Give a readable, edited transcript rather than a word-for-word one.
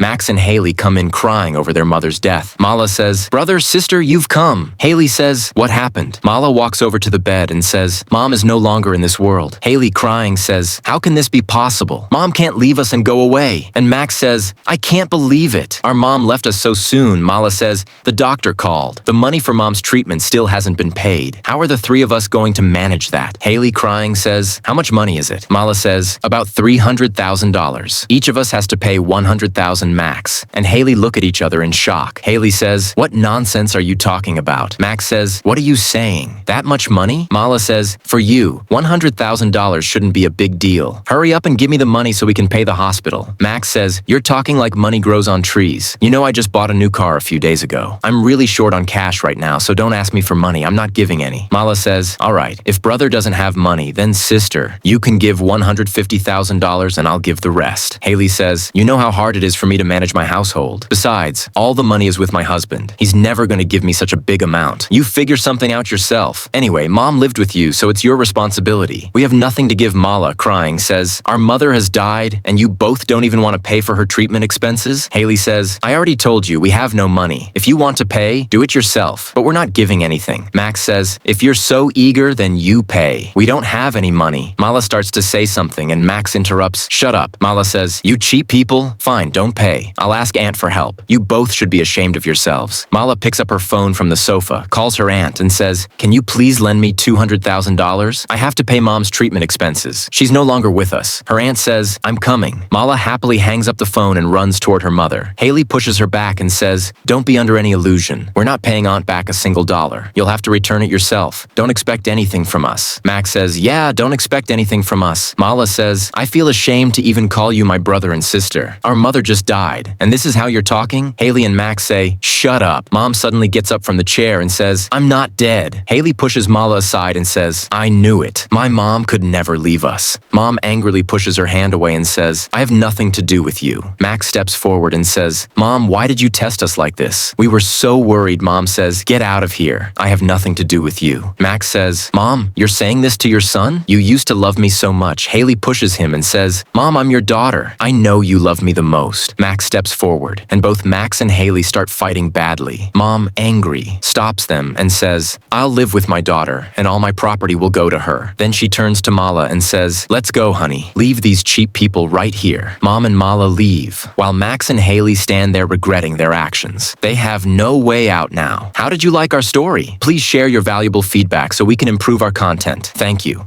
Max and Hailey come in crying over their mother's death. Mala says, "Brother, sister, you've come." Hailey says, "What happened?" Mala walks over to the bed and says, "Mom is no longer in this world." Hailey, crying, says, "How can this be possible? Mom can't leave us and go away." And Max says, "I can't believe it. Our mom left us so soon." Mala says, "The doctor called. The money for mom's treatment still hasn't been paid. How are the three of us going to manage that?" Hailey, crying, says, "How much money is it?" Mala says, "About $300,000. Each of us has to pay $100,000 max." And Hailey look at each other in shock. Hailey says, "What nonsense are you talking about?" Max says, "What are you saying? That much money?" Mala says, "For you, $100,000 shouldn't be a big deal. Hurry up and give me the money so we can pay the hospital." Max says, "You're talking like money grows on trees. You know I just bought a new car a few days ago. I'm really short on cash right now, so don't ask me for money. I'm not giving any." Mala says, "All right, if brother doesn't have money, then sister, you can give $150,000 and I'll give the rest." Hailey says, "You know how hard it is for me to manage my household. Besides, all the money is with my husband. He's never going to give me such a big amount. You figure something out yourself. Anyway, mom lived with you, so it's your responsibility. We have nothing to give." Mala, crying, says, "Our mother has died and you both don't even want to pay for her treatment expenses?" Hailey says, "I already told you we have no money. If you want to pay, do it yourself, but we're not giving anything." Max says, "If you're so eager, then you pay. We don't have any money." Mala starts to say something and Max interrupts, "Shut up." Mala says, "You cheap people? Fine, don't pay. I'll ask Aunt for help. You both should be ashamed of yourselves." Mala picks up her phone from the sofa, calls her aunt and says, "Can you please lend me $200,000? I have to pay mom's treatment expenses. She's no longer with us." Her aunt says, "I'm coming." Mala happily hangs up the phone and runs toward her mother. Hailey pushes her back and says, "Don't be under any illusion. We're not paying Aunt back a single dollar. You'll have to return it yourself. Don't expect anything from us." Max says, "Yeah, don't expect anything from us." Mala says, "I feel ashamed to even call you my brother and sister. Our mother just died, and this is how you're talking?" Hailey and Max say, "Shut up." Mom suddenly gets up from the chair and says, "I'm not dead." Hailey pushes Mala aside and says, "I knew it. My mom could never leave us." Mom angrily pushes her hand away and says, "I have nothing to do with you." Max steps forward and says, "Mom, why did you test us like this? We were so worried." Mom says, "Get out of here. I have nothing to do with you." Max says, "Mom, you're saying this to your son? You used to love me so much." Hailey pushes him and says, "Mom, I'm your daughter. I know you love me the most." Max steps forward, and both Max and Hailey start fighting badly. Mom, angry, stops them and says, "I'll live with my daughter, and all my property will go to her." Then she turns to Mala and says, "Let's go, honey. Leave these cheap people right here." Mom and Mala leave, while Max and Hailey stand there regretting their actions. They have no way out now. How did you like our story? Please share your valuable feedback so we can improve our content. Thank you.